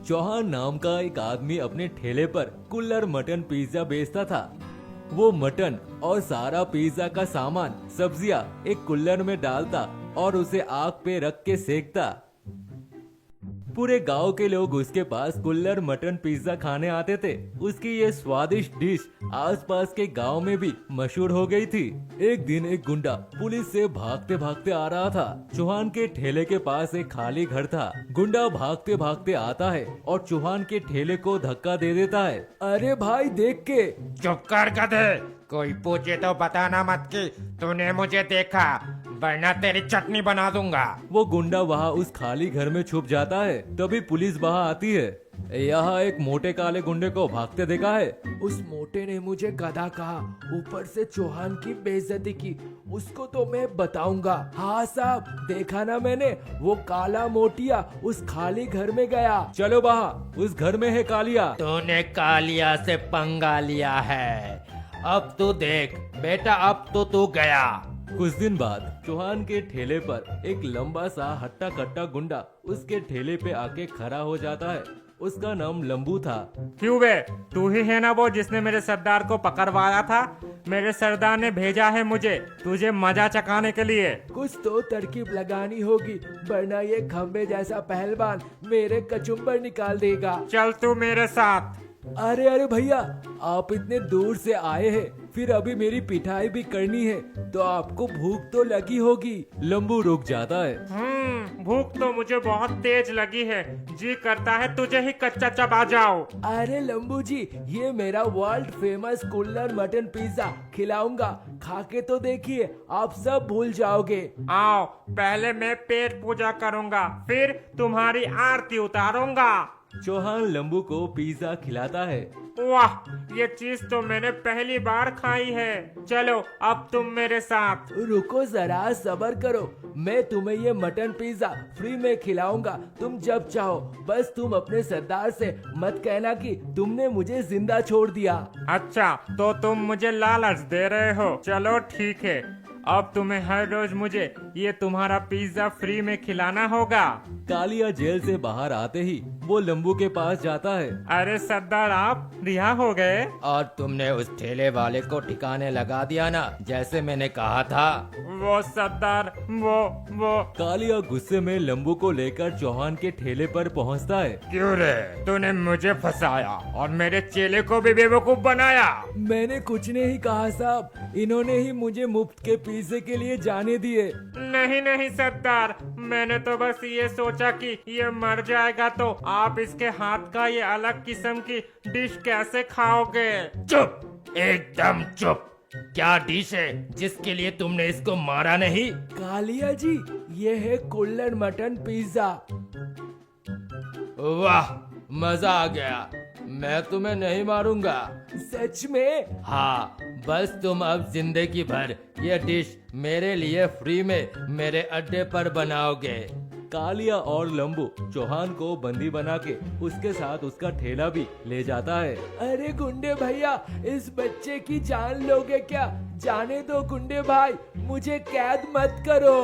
चौहान नाम का एक आदमी अपने ठेले पर कुल्हड़ मटन पिज्जा बेचता था। वो मटन और सारा पिज्जा का सामान, सब्जियां एक कुल्हड़ में डालता और उसे आग पे रख के सेकता। पूरे गांव के लोग उसके पास कुल्हड़ मटन पिज्जा खाने आते थे। उसकी ये स्वादिष्ट डिश आसपास के गांव में भी मशहूर हो गई थी। एक दिन एक गुंडा पुलिस से भागते भागते आ रहा था। चौहान के ठेले के पास एक खाली घर था। गुंडा भागते भागते आता है और चौहान के ठेले को धक्का दे देता है। अरे भाई देख के। चुप कर गधे, कोई पूछे तो बताना मत कि तूने मुझे देखा, वरना तेरी चटनी बना दूंगा। वो गुंडा वहाँ उस खाली घर में छुप जाता है। तभी पुलिस वहाँ आती है। यहाँ एक मोटे काले गुंडे को भागते देखा है। उस मोटे ने मुझे गधा कहा, ऊपर से चौहान की बेइज्जती की। उसको तो मैं बताऊंगा। हाँ साहब, देखा ना मैंने, वो काला मोटिया उस खाली घर में गया। चलो वहाँ, उस घर में है कालिया। तूने कालिया से पंगा लिया है, अब तू देख बेटा, अब तो तू गया। कुछ दिन बाद चौहान के ठेले पर एक लंबा सा हट्टा कट्टा गुंडा उसके ठेले पे आके खड़ा हो जाता है। उसका नाम लंबू था। क्यों बे, तू ही है ना वो जिसने मेरे सरदार को पकड़वाया था? मेरे सरदार ने भेजा है मुझे तुझे मजा चखाने के लिए। कुछ तो तरकीब लगानी होगी, वरना ये खंबे जैसा पहलवान मेरे कचुम्बर निकाल देगा। चल तू मेरे साथ। अरे अरे भैया, आप इतने दूर से आए हैं, फिर अभी मेरी पिटाई भी करनी है, तो आपको भूख तो लगी होगी। लंबू रुक जाता है। भूख तो मुझे बहुत तेज लगी है, जी करता है तुझे ही कच्चा चबा जाओ। अरे लंबू जी, ये मेरा वर्ल्ड फेमस कुल्हड़ मटन पिज्जा खिलाऊंगा, खा के तो देखिए, आप सब भूल जाओगे। आओ, पहले मैं पेट पूजा करूंगा, फिर तुम्हारी आरती उतारूंगा। चौहान लंबू को पिज्जा खिलाता है। वाह, ये चीज तो मैंने पहली बार खाई है। चलो अब तुम मेरे साथ। रुको जरा, सब्र करो, मैं तुम्हें ये मटन पिज्जा फ्री में खिलाऊंगा, तुम जब चाहो। बस तुम अपने सरदार से मत कहना कि तुमने मुझे जिंदा छोड़ दिया। अच्छा, तो तुम मुझे लालच दे रहे हो। चलो ठीक है, अब तुम्हें हर रोज मुझे ये तुम्हारा पिज्जा फ्री में खिलाना होगा। कालिया जेल से बाहर आते ही वो लंबू के पास जाता है। अरे सरदार, आप रिहा हो गए? और तुमने उस ठेले वाले को ठिकाने लगा दिया ना, जैसे मैंने कहा था। वो सरदार, वो कालिया गुस्से में लंबू को लेकर चौहान के ठेले पर पहुंचता है। क्यों रे, तूने मुझे फंसाया और मेरे चेले को भी बेवकूफ बनाया। मैंने कुछ नहीं कहा साहब, इन्होंने ही मुझे मुफ्त के पिज्जे के लिए जाने दिए। नहीं नहीं सरदार, मैंने तो बस ये सोचा कि ये मर जाएगा तो आप इसके हाथ का ये अलग किस्म की डिश कैसे खाओगे। चुप, एकदम चुप। क्या डिश है जिसके लिए तुमने इसको मारा नहीं? कालिया जी, ये है कुल्हड़ मटन पिज्जा। वाह, मजा आ गया। मैं तुम्हें नहीं मारूंगा। सच में? हाँ, बस तुम अब जिंदगी भर ये डिश मेरे लिए फ्री में मेरे अड्डे पर बनाओगे। कालिया और लंबू चौहान को बंदी बना के उसके साथ उसका ठेला भी ले जाता है। अरे गुंडे भैया, इस बच्चे की जान लोगे क्या? जाने दो गुंडे भाई, मुझे कैद मत करो।